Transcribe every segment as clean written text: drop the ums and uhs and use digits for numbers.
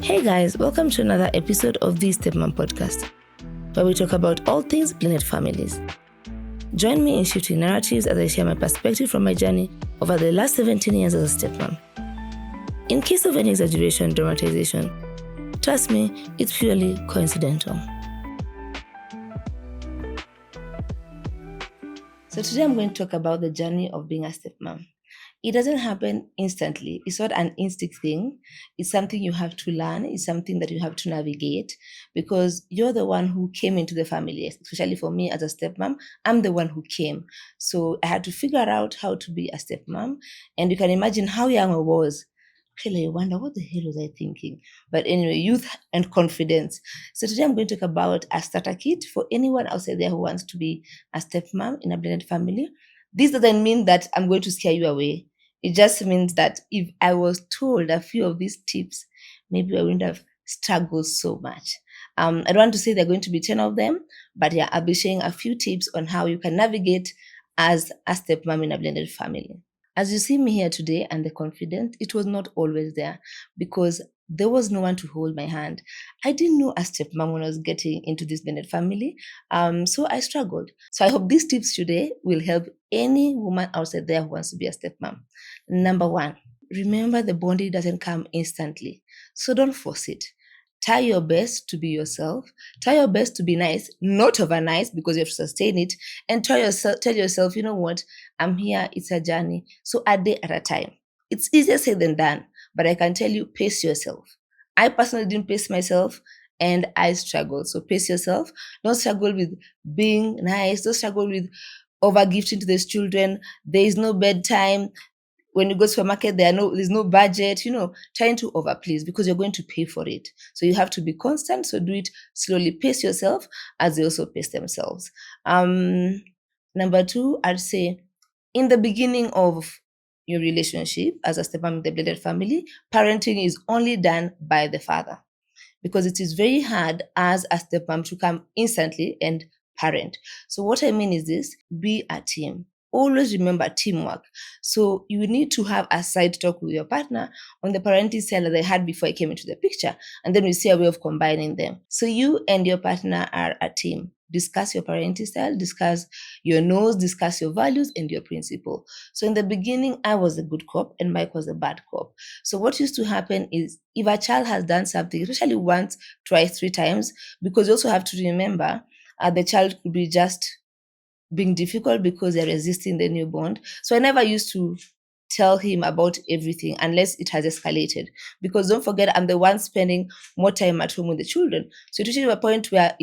Hey guys, welcome to another episode of the Stepmom podcast, where we talk about all things blended families. Join me in shifting narratives as I share my perspective from my journey over the last 17 years as a stepmom. In case of any exaggeration or dramatization, trust me, it's purely coincidental. So today I'm going to talk about the journey of being a stepmom. It doesn't happen instantly. It's not an instinct thing. It's something you have to learn. It's something that you have to navigate because you're the one who came into the family, especially for me as a stepmom. I'm the one who came. So I had to figure out how to be a stepmom. And you can imagine how young I was. Actually, I wonder what the hell was I thinking? But anyway, youth and confidence. So today I'm going to talk about a starter kit for anyone outside there who wants to be a stepmom in a blended family. This doesn't mean that I'm going to scare you away. It just means that if I was told a few of these tips, maybe I wouldn't have struggled so much. I don't want to say there are going to be 10 of them, but yeah, I'll be sharing a few tips on how you can navigate as a stepmom in a blended family. As you see me here today and the confidence, it was not always there because there was no one to hold my hand. I didn't know a stepmom when I was getting into this blended family, so I struggled. So I hope these tips today will help any woman outside there who wants to be a stepmom. Number one, remember the bonding doesn't come instantly, so don't force it. Try your best to be yourself. Try your best to be nice, not over nice because you have to sustain it. And tell yourself, you know what? I'm here. It's a journey. So a day at a time. It's easier said than done, but I can tell you, pace yourself. I personally didn't pace myself and I struggled. So pace yourself. Don't struggle with being nice. Don't struggle with over gifting to these children. There is no bedtime. When you go to supermarket, there's no budget, trying to overplease because you're going to pay for it. So you have to be constant. So do it slowly, pace yourself as they also pace themselves. Number two, I'd say in the beginning of your relationship as a stepmom in the blended family, parenting is only done by the father because it is very hard as a stepmom to come instantly and parent. So what I mean is this: be a team. Always remember teamwork. So you need to have a side talk with your partner on the parenting style that I had before I came into the picture. And then we see a way of combining them. So you and your partner are a team. Discuss your parenting style, discuss your no's, discuss your values and your principle. So in the beginning, I was a good cop and Mike was a bad cop. So what used to happen is if a child has done something, especially once, twice, 3 times, because you also have to remember the child could be just being difficult because they're resisting the new bond. So I never used to tell him about everything unless it has escalated. Because don't forget, I'm the one spending more time at home with the children. So it reaches a point where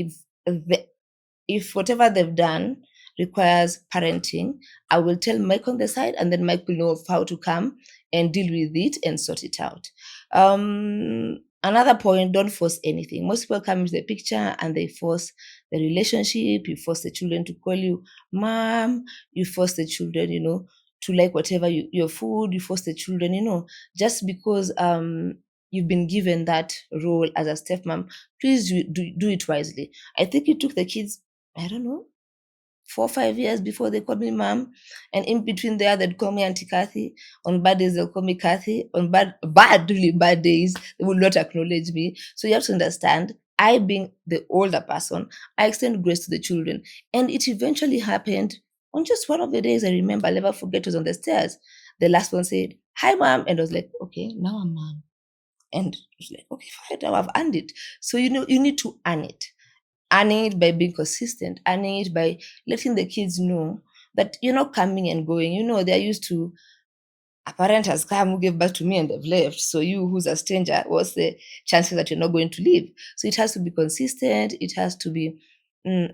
if whatever they've done requires parenting, I will tell Mike on the side, and then Mike will know how to come and deal with it and sort it out. Another point, don't force anything. Most people come into the picture and they force the relationship. You force the children to call you mom. You force the children, to like whatever your food. You force the children, just because you've been given that role as a stepmom. Please do it wisely. I think it took the kids, I don't know, 4 or 5 years before they called me mom. And in between there, they'd call me Auntie Kathy. On bad days, they'll call me Kathy. On really bad days, they will not acknowledge me. So you have to understand, I being the older person, I extend grace to the children. And it eventually happened on just one of the days. I remember, I'll never forget, it was on the stairs. The last one said, hi, mom. And I was like, okay, now I'm mom. And it was like, okay, fine, now I've earned it. So, you need to earn it. Earning it by being consistent, earning it by letting the kids know that you're not coming and going. They're used to a parent has come who gave birth to me and they've left. So you, who's a stranger, what's the chances that you're not going to leave? So it has to be consistent. It has to be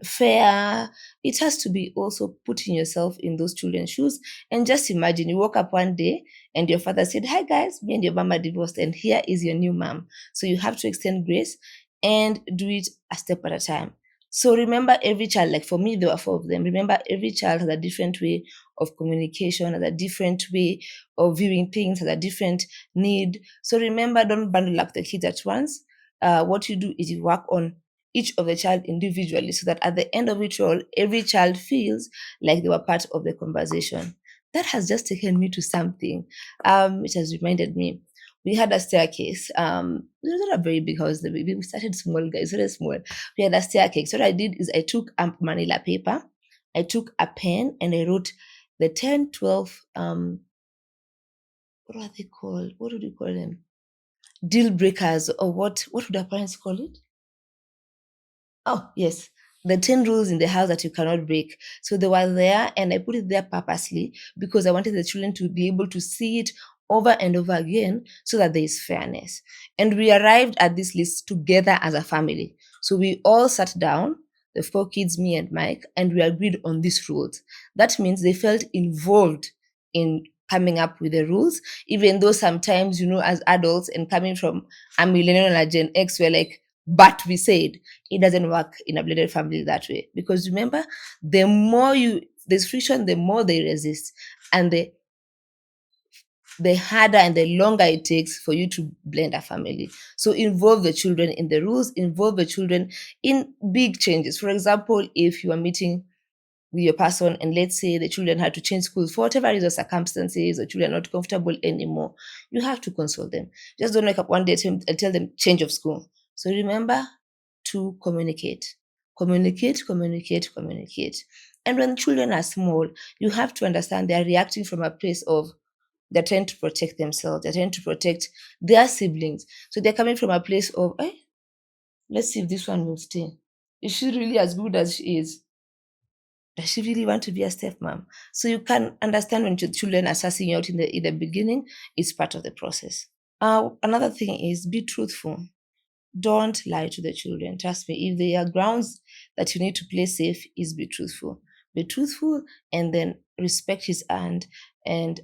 fair. It has to be also putting yourself in those children's shoes. And just imagine you woke up one day and your father said, hi guys, me and your mom are divorced and here is your new mom. So you have to extend grace and do it a step at a time. So remember, every child, like for me, there were 4 of them. Remember, every child has a different way of communication, has a different way of viewing things, has a different need. So remember, don't bundle up the kids at once. What you do is you work on each of the child individually so that at the end of it all, every child feels like they were part of the conversation. That has just taken me to something. It has reminded me. we had a staircase. It was not a very big house. We started small, guys, very small. We had a staircase. So what I did is I took a manila paper, I took a pen, and I wrote the 10, 12, what are they called? What would you call them? Deal breakers, or what would our parents call it? Oh, yes. The 10 rules in the house that you cannot break. So they were there, and I put it there purposely because I wanted the children to be able to see it over and over again so that there is fairness. And we arrived at this list together as a family. So we all sat down, the four kids, me and Mike, and we agreed on these rules. That means they felt involved in coming up with the rules, even though sometimes, as adults and coming from a millennial and a Gen X, we're like, but we said it doesn't work in a blended family that way. Because remember, the more there's friction, the more they resist. And the harder and the longer it takes for you to blend a family. So involve the children in the rules, involve the children in big changes. For example, if you are meeting with your person and let's say the children had to change schools for whatever reason, circumstances, or children are not comfortable anymore, you have to consult them. Just don't wake up one day and tell them change of school. So remember to communicate. Communicate, communicate, communicate. And when children are small, you have to understand they are reacting from a place of they're trying to protect themselves, they're trying to protect their siblings. So they're coming from a place of, let's see if this one will stay. Is she really as good as she is? Does she really want to be a stepmom? So you can understand when your children are sussing you out in the beginning, it's part of the process. Another thing is be truthful. Don't lie to the children. Trust me, if there are grounds that you need to play safe, is be truthful. Be truthful and then respect his hand and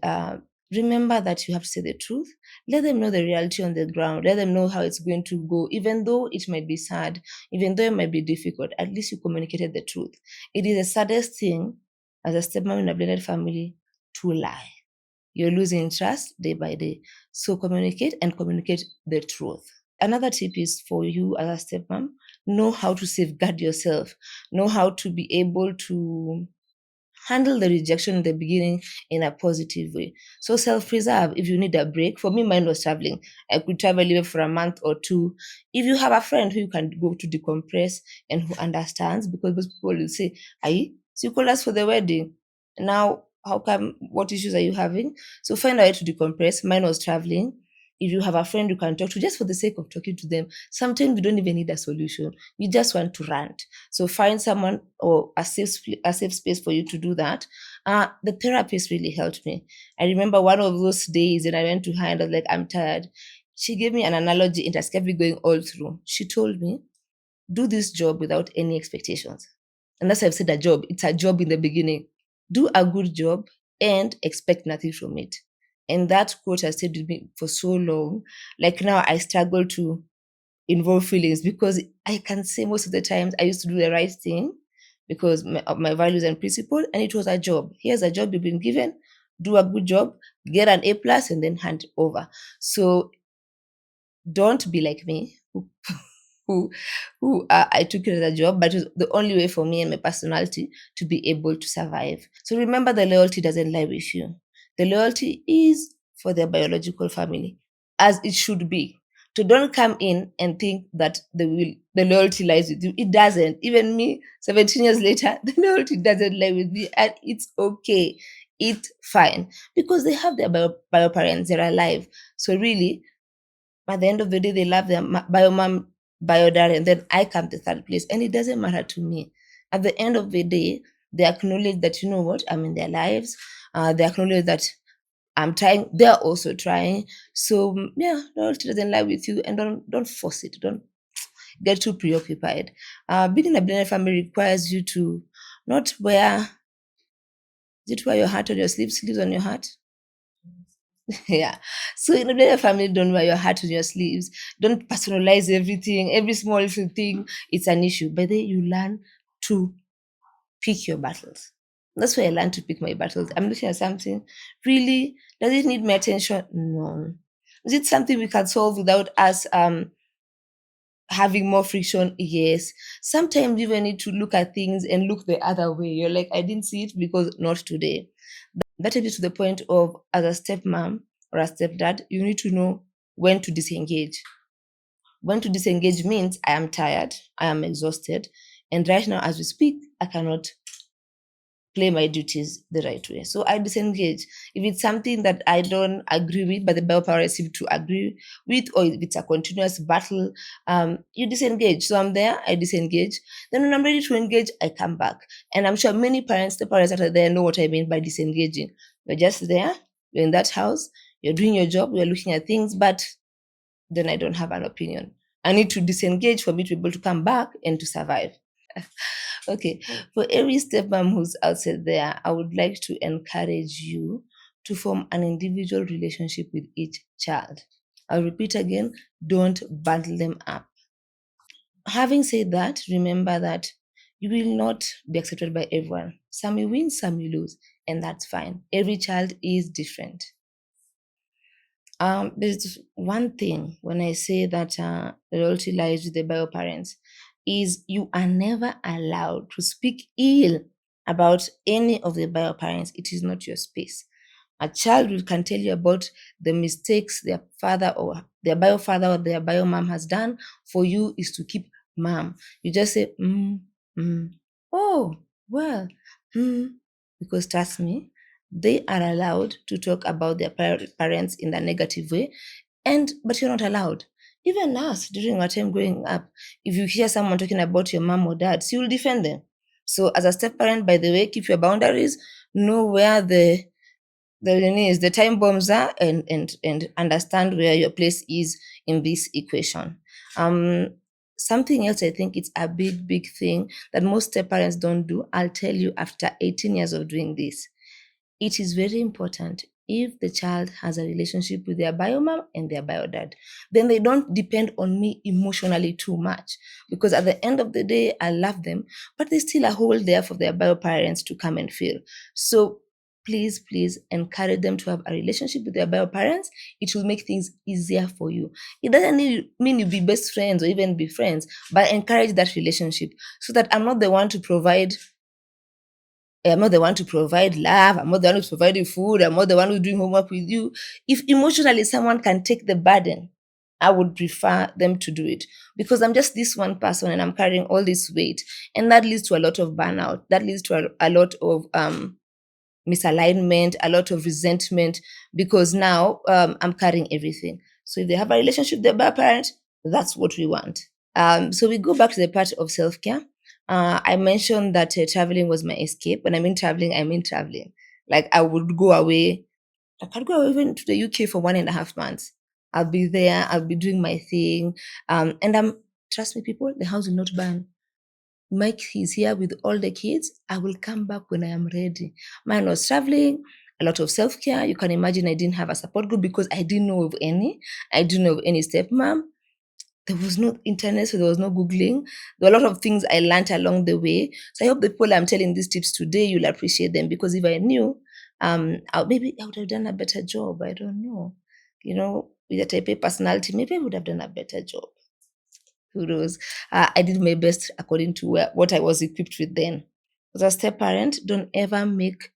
remember that you have to say the truth. Let them know the reality on the ground. Let them know how it's going to go, even though it might be sad, even though it might be difficult. At least you communicated the truth. It is the saddest thing as a stepmom in a blended family to lie. You're losing trust day by day. So communicate and communicate the truth. Another tip is for you as a stepmom, know how to safeguard yourself, know how to be able to handle the rejection in the beginning in a positive way. So self-preserve if you need a break. For me, mine was traveling. I could travel even for a month or two. If you have a friend who you can go to decompress and who understands, because most people will say, "Aye, so you called us for the wedding. Now, how come? What issues are you having?" So find a way to decompress. Mine was traveling. If you have a friend you can talk to, just for the sake of talking to them, sometimes you don't even need a solution. You just want to rant. So find someone or a safe space for you to do that. The therapist really helped me. I remember one of those days and I went to her and I was like, I'm tired. She gave me an analogy and it kept me going all through. She told me, do this job without any expectations. And that's why I've said a job. It's a job in the beginning. Do a good job and expect nothing from it. And that quote has stayed with me for so long. Like now I struggle to involve feelings because I can say most of the times I used to do the right thing because of my values and principle, and it was a job. Here's a job you've been given, do a good job, get an A plus, and then hand over. So don't be like me, who I took it as a job, but it was the only way for me and my personality to be able to survive. So remember, the loyalty doesn't lie with you. The loyalty is for their biological family, as it should be. So don't come in and think that the loyalty lies with you. It doesn't. Even me, 17 years later, the loyalty doesn't lie with me, and it's okay. It's fine because they have their bio parents. They're alive. So really, at the end of the day, they love their bio mom, bio dad, and then I come to third place. And it doesn't matter to me. At the end of the day, they acknowledge that, you know what, I'm in their lives. They acknowledge that I'm trying. They're also trying. So yeah, loyalty doesn't lie with you, and don't force it. Don't get too preoccupied. Being in a blended family requires you to not wear. Is it wear your heart on your sleeve, sleeves on your heart? Yeah. So in a blended family, don't wear your heart on your sleeves. Don't personalize everything. Every small little thing, it's an issue. But then you learn to pick your battles. That's why I learned to pick my battles. I'm looking at something. Really, does it need my attention? No. Is it something we can solve without us having more friction? Yes. Sometimes you even need to look at things and look the other way. You're like, I didn't see it because not today. That takes you to the point of, as a stepmom or a stepdad, you need to know when to disengage. When to disengage means I am tired, I am exhausted, and right now, as we speak, I cannot play my duties the right way. So I disengage. If it's something that I don't agree with, but the bioparents seem to agree with, or if it's a continuous battle, you disengage. So I'm there, I disengage. Then when I'm ready to engage, I come back. And I'm sure many parents, the parents that are there, know what I mean by disengaging. You're just there, you're in that house, you're doing your job, you're looking at things, but then I don't have an opinion. I need to disengage for me to be able to come back and to survive. Okay, for every stepmom who's outside there, I would like to encourage you to form an individual relationship with each child. I'll repeat again, don't bundle them up. Having said that, remember that you will not be accepted by everyone. Some you win, some you lose, and that's fine. Every child is different. There's one thing when I say that loyalty lies with the bio parents is you are never allowed to speak ill about any of the bio parents. It is not your space. A child will can tell you about the mistakes their father or their bio father or their bio mom has done. For you is to keep mom. You just say, oh, well, because trust me, they are allowed to talk about their parents in a negative way, and but you're not allowed. Even us, during our time growing up, if you hear someone talking about your mom or dad, so you'll defend them. So as a step parent, by the way, keep your boundaries, know where the time bombs are, and understand where your place is in this equation. Um, Something else I think it's a big thing that most step parents don't do. I'll tell you after 18 years of doing this. It is very important if the child has a relationship with their bio mom and their bio dad, then they don't depend on me emotionally too much. Because at the end of the day, I love them, but there's still a hole there for their bio parents to come and fill. So please encourage them to have a relationship with their bio parents. It will make things easier for you. It doesn't mean you be best friends or even be friends, but encourage that relationship so that I'm not the one to provide love. I'm not the one who's providing food. I'm not the one who's doing homework with you. If emotionally someone can take the burden, I would prefer them to do it because I'm just this one person and I'm carrying all this weight. And that leads to a lot of burnout. That leads to a lot of misalignment, a lot of resentment because now I'm carrying everything. So if they have a relationship with their parent, that's what we want. So we go back to the part of self care. I mentioned that traveling was my escape. When I mean traveling, I mean traveling. Like I would go away. I could go even to the UK for 1.5 months. I'll be there. I'll be doing my thing. And trust me, people, the house will not burn. Mike is here with all the kids. I will come back when I am ready. Mine was traveling, a lot of self care. You can imagine I didn't have a support group because I didn't know of any. I didn't know of any stepmom. There was no internet, so there was no Googling. There were a lot of things I learned along the way. So I hope the people I'm telling these tips today, you'll appreciate them because if I knew, maybe I would have done a better job. I don't know. With a type A personality, maybe I would have done a better job. Who knows? I did my best according to what I was equipped with then. As a step parent, don't ever make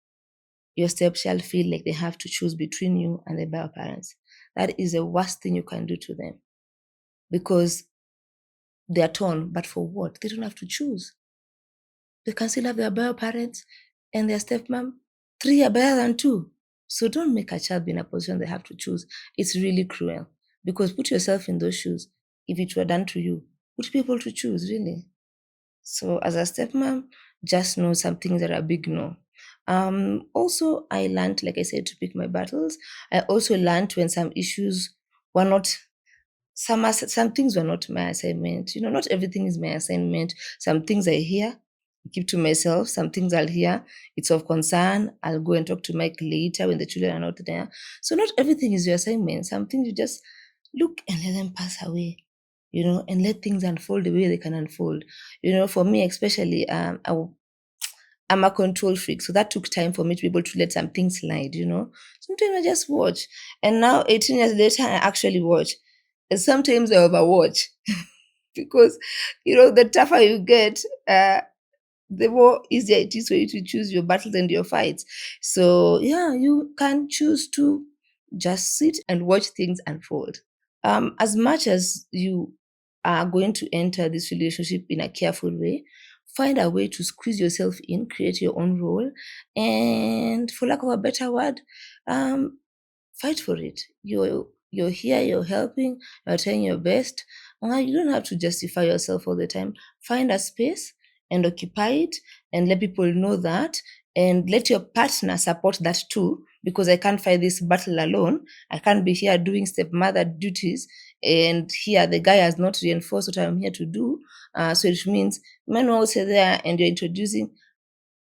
your stepchild feel like they have to choose between you and the bio parents. That is the worst thing you can do to them because they are torn. But for what? They don't have to choose. They can still have their bio parents and their stepmom. 3 are better than 2. So don't make a child be in a position they have to choose. It's really cruel because put yourself in those shoes. If it were done to you, would you be able to choose, really? So as a stepmom, just know some things that are a big no. Also, I learned, like I said, to pick my battles. I also learned when some issues were not, some things were not my assignment. Not everything is my assignment. Some things I hear, keep to myself. Some things I'll hear, it's of concern. I'll go and talk to Mike later when the children are not there. So not everything is your assignment. Some things you just look and let them pass away. And let things unfold the way they can unfold. For me, especially, I'm a control freak. So that took time for me to be able to let some things slide. Sometimes I just watch. And now, 18 years later, I actually watch. And sometimes I overwatch because, the tougher you get, the more easier it is for you to choose your battles and your fights. So, yeah, you can choose to just sit and watch things unfold. As much as you are going to enter this relationship in a careful way, find a way to squeeze yourself in, create your own role, and for lack of a better word, um, fight for it. You're here, you're helping, you're trying your best. You don't have to justify yourself all the time. Find a space and occupy it and let people know that, and let your partner support that too, because I can't fight this battle alone. I can't be here doing stepmother duties and here the guy has not reinforced what I'm here to do. So it means men are also there and you're introducing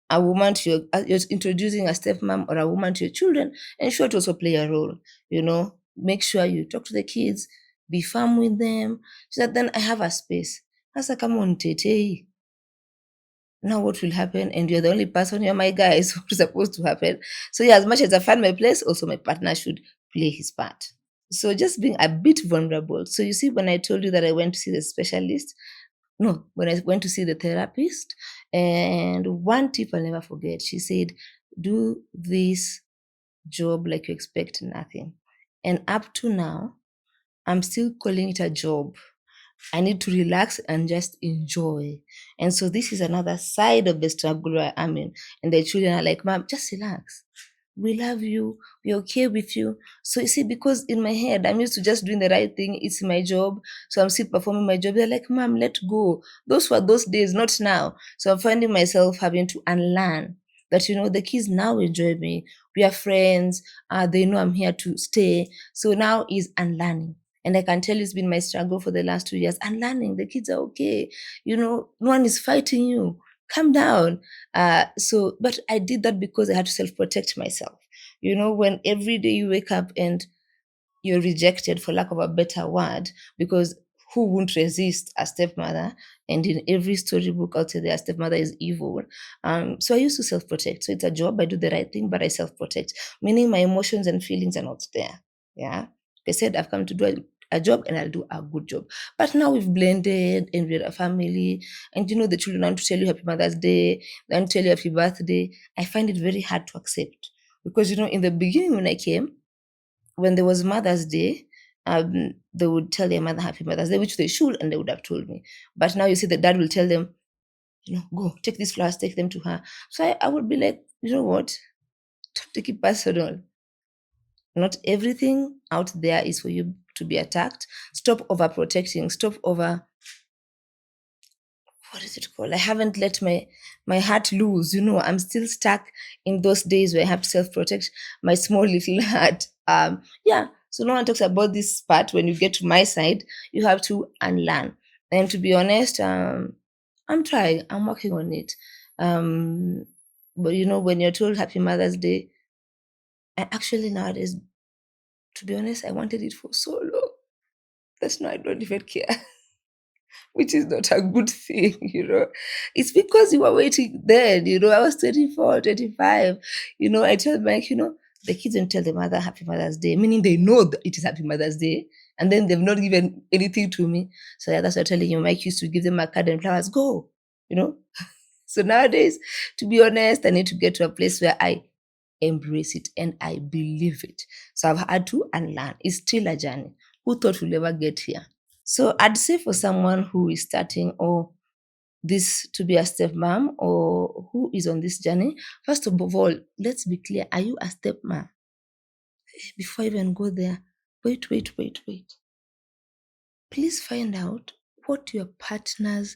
a woman to you're introducing a stepmom or a woman to your children, ensure to also play a role. Make sure you talk to the kids, be firm with them, so that then I have a space. Sasa kama unitetei, now what will happen? And you're the only person, you're my guy, so what's supposed to happen? So yeah, as much as I find my place, also my partner should play his part. So just being a bit vulnerable. So you see, when I told you that I went to see the specialist, no, when I went to see the therapist, and one tip I'll never forget, she said, do this job like you expect nothing. And up to now, I'm still calling it a job. I need to relax and just enjoy. And so this is another side of the struggle I'm in. And the children are like, Mom, just relax. We love you. We're okay with you. So you see, because in my head, I'm used to just doing the right thing. It's my job. So I'm still performing my job. They're like, Mom, let go. Those were those days, not now. So I'm finding myself having to unlearn that, the kids now enjoy me. We are friends. They know I'm here to stay. So now is unlearning. And I can tell you it's been my struggle for the last 2 years. Unlearning. The kids are okay. No one is fighting you. Calm down. But I did that because I had to self-protect myself. When every day you wake up and you're rejected, for lack of a better word, because who won't resist a stepmother? And in every storybook out there, a stepmother is evil. So I used to self-protect. So it's a job. I do the right thing, but I self-protect, meaning my emotions and feelings are not there. Yeah. They said I've come to do a job and I'll do a good job. But now we've blended and we're a family. And the children want to tell you Happy Mother's Day, they want to tell you Happy Birthday. I find it very hard to accept. Because in the beginning when I came, when there was Mother's Day, they would tell their mother Happy Mother's Day, which they should, and they would have told me. But now you see the dad will tell them, go take these flowers, take them to her. So I would be like, you know what? Don't take it personal. Not everything out there is for you to be attacked. Stop overprotecting. Stop over, what is it called? I haven't let my heart loose. I'm still stuck in those days where I have to self-protect my small little heart. Yeah. So no one talks about this part. When you get to my side, you have to unlearn. And to be honest, I'm trying. I'm working on it. But when you're told Happy Mother's Day, I actually nowadays, to be honest, I wanted it for so long. That's now I don't even care. Which is not a good thing. It's because you were waiting then. I was 24, 25. I tell Mike, the kids don't tell the mother Happy Mother's Day, meaning they know that it is Happy Mother's Day, and then they've not given anything to me. So yeah, that's what I'm telling you. Mike used to give them a card and flowers, go, you know. So nowadays, to be honest, I need to get to a place where I embrace it and I believe it. So I've had to unlearn. It's still a journey. Who thought we'll ever get here? So I'd say for someone who is starting or this to be a stepmom or who is on this journey, first of all, let's be clear. Are you a stepmom? Before I even go there, wait. Please find out what your partner's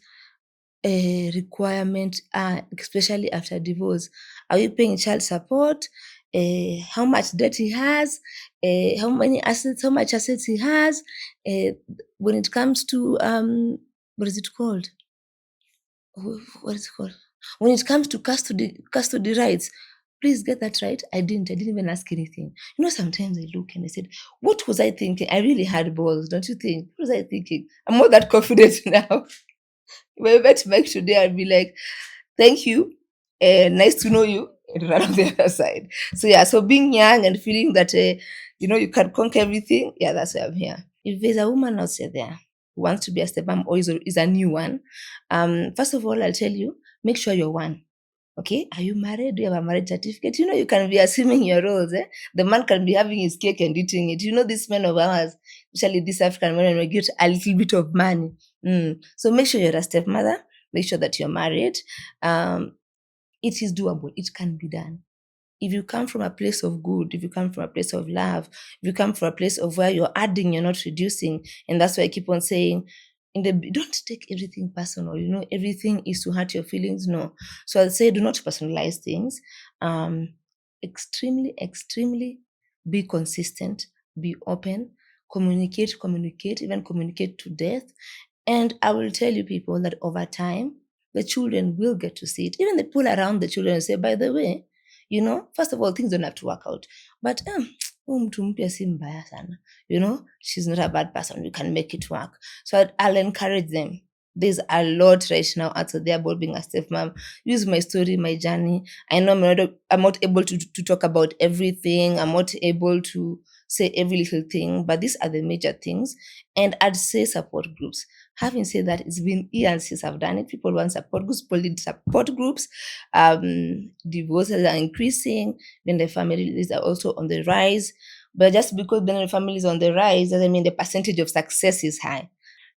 requirement are, especially after divorce. Are you paying child support? How much debt he has? How many assets? How much assets he has? When it comes to what is it called? What is it called? When it comes to custody rights, please get that right. I didn't even ask anything. Sometimes I look and I said, what was I thinking? I really had balls, don't you think? What was I thinking? I'm not that confident now. If I met Mike today, I'd be like, thank you. Nice to know you. And run on the other side. So yeah, so being young and feeling that you can conquer everything. Yeah, that's why I'm here. If there's a woman out there who wants to be a stepmom or is a new one, first of all, I'll tell you, make sure you're one. Okay, are you married? Do you have a marriage certificate? You can be assuming your roles. The man can be having his cake and eating it. These men of ours, especially these African men, will get a little bit of money. So make sure you're a stepmother. Make sure that you're married. It is doable. It can be done. If you come from a place of good, if you come from a place of love, if you come from a place of where you're adding, you're not reducing, and that's why I keep on saying, don't take everything personal. Everything is to hurt your feelings. No. So I'll say, do not personalize things. Extremely, extremely be consistent, be open, communicate, even communicate to death. And I will tell you, people, that over time, the children will get to see it. Even the people around the children will say, by the way, first of all, things don't have to work out. But mtu mpya si mbaya sana. She's not a bad person. You can make it work. So I'll encourage them. There's a lot right now out there about being a stepmom. Use my story, my journey. I know I'm not able to talk about everything. I'm not able to say every little thing, but these are the major things. And I'd say support groups. Having said that, it's been years since I've done it. People want support groups, people need support groups. Divorces are increasing, then the families are also on the rise. But just because the family is on the rise doesn't mean the percentage of success is high.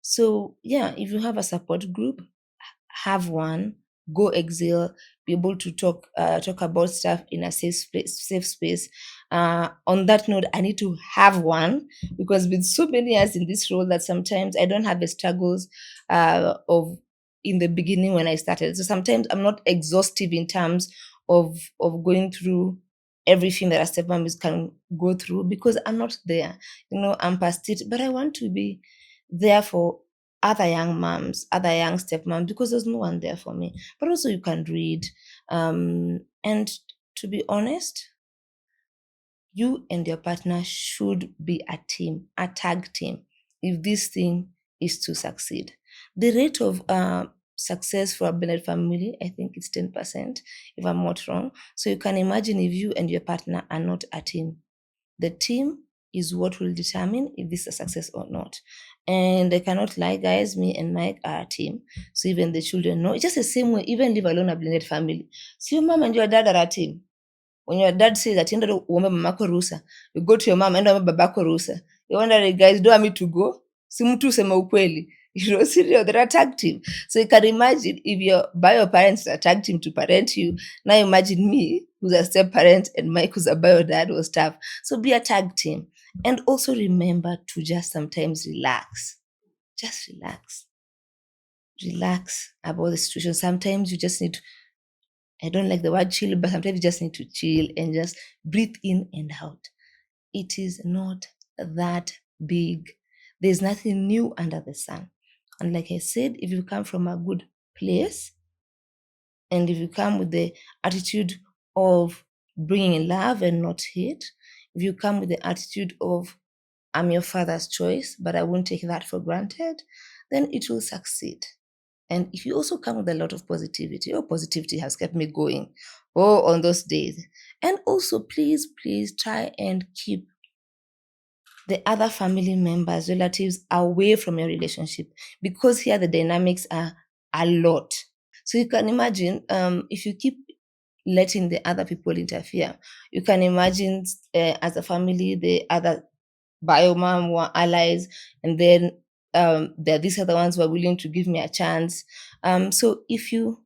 So yeah, if you have a support group, have one, go exile, be able to talk about stuff in a safe space. On that note, I need to have one, because with so many years in this role, that sometimes I don't have the struggles of in the beginning when I started. So sometimes I'm not exhaustive in terms of going through everything that a stepmom can go through, because I'm not there. I'm past it, but I want to be there for other young moms, other young stepmoms, because there's no one there for me. But also you can read. And to be honest, you and your partner should be a team, a tag team, if this thing is to succeed. The rate of success for a blended family, I think it's 10%, if I'm not wrong. So you can imagine if you and your partner are not a team. The team is what will determine if this is a success or not. And I cannot lie, guys, me and Mike are a team. So even the children know. It's just the same way, even live alone a blended family. So your mom and your dad are a team. When your dad says that enda uombe mamako ruhusa, you go to your mom, enda uombe babako ruhusa. You're wondering, guys, do I want me to go? Si mtu useme ukweli. Serious, they're a tag team. So you can imagine if your bio parents are a tag team to parent you. Now imagine me, who's a step parent, and Mike, who's a bio dad or stuff. So be a tag team. And also remember to just sometimes relax. Just relax. Relax about the situation. Sometimes you just need to, I don't like the word chill, but sometimes you just need to chill and just breathe in and out. It is not that big. There's nothing new under the sun. And like I said, if you come from a good place, and if you come with the attitude of bringing in love and not hate, if you come with the attitude of, I'm your father's choice, but I won't take that for granted, then it will succeed. And if you also come with a lot of positivity, positivity has kept me going, on those days. And also, please, please try and keep the other family members, relatives away from your relationship, because here the dynamics are a lot. So you can imagine, if you keep letting the other people interfere, you can imagine as a family, the other bio mom were allies, and then there are these other ones who are willing to give me a chance. So if you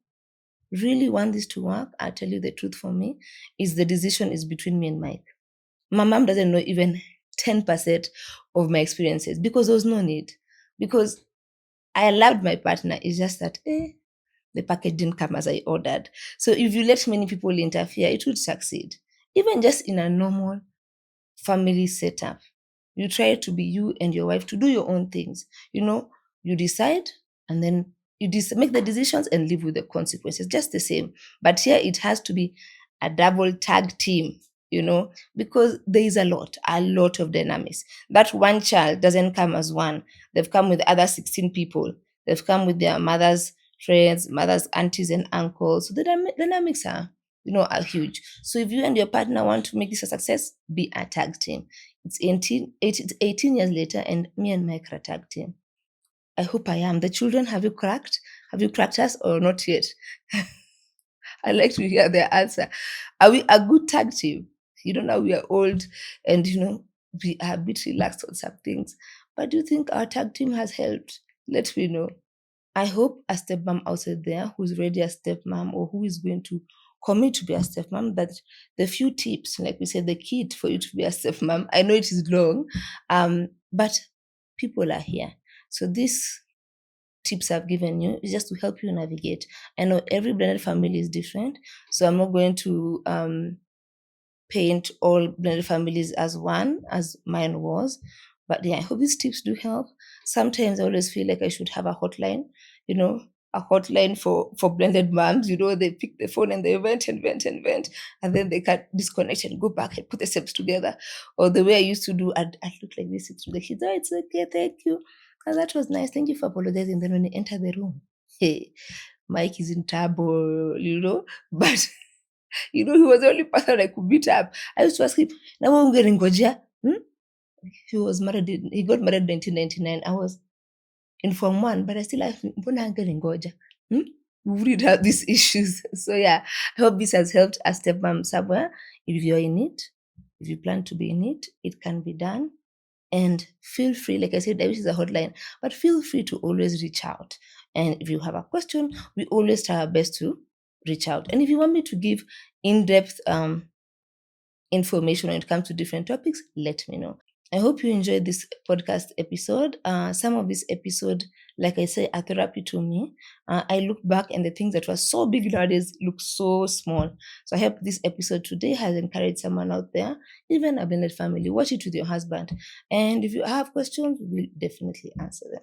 really want this to work, I'll tell you the truth, for me, is the decision is between me and Mike. My mom doesn't know even 10% of my experiences, because there was no need. Because I loved my partner. It's just that the package didn't come as I ordered. So if you let many people interfere, it would succeed. Even just in a normal family setup, you try to be you and your wife, to do your own things. You decide, and then you make the decisions and live with the consequences, just the same. But here it has to be a double tag team, because there is a lot of dynamics. That one child doesn't come as one. They've come with other 16 people. They've come with their mother's friends, mother's aunties and uncles. So the dynamics are huge. So if you and your partner want to make this a success, be a tag team. It's 18 years later, and me and Mike are a tag team. I hope I am. The children, have you cracked? Have you cracked us or not yet? I like to hear their answer. Are we a good tag team? Now we are old and, we are a bit relaxed on some things. But do you think our tag team has helped? Let me know. I hope a stepmom outside there who's already a stepmom or who is going to commit to be a stepmom, that the few tips, like we said, the kit for you to be a stepmom. I know it is long, but people are here. So these tips I've given you is just to help you navigate. I know every blended family is different, so I'm not going to paint all blended families as one, as mine was. But yeah, I hope these tips do help. Sometimes I always feel like I should have a hotline, you know, a hotline for blended moms. They pick the phone and they vent and vent and vent, and then they can disconnect and go back and put the steps together. Or the way I used to do, I'd look like this to the kids. Oh, it's okay, thank you. And that was nice. Thank you for apologizing. Then when they enter the room, hey, Mike is in trouble. But he was the only person I could beat up. I used to ask him, "Na wewe ungeningojea?" He got married in 1999. I was in Form 1, but I still asked him, "Mbona hangeningoja?" Hmm? We would have these issues. So yeah, I hope this has helped a stepmom somewhere. If you're in it, if you plan to be in it, it can be done. And feel free, like I said, there is a hotline, but feel free to always reach out. And if you have a question, we always try our best to reach out. And if you want me to give in-depth information when it comes to different topics, let me know. I hope you enjoyed this podcast episode. Some of this episode, like I say, are therapy to me. I look back and the things that were so big nowadays look so small. So I hope this episode today has encouraged someone out there, even a blended family. Watch it with your husband. And if you have questions, we'll definitely answer them.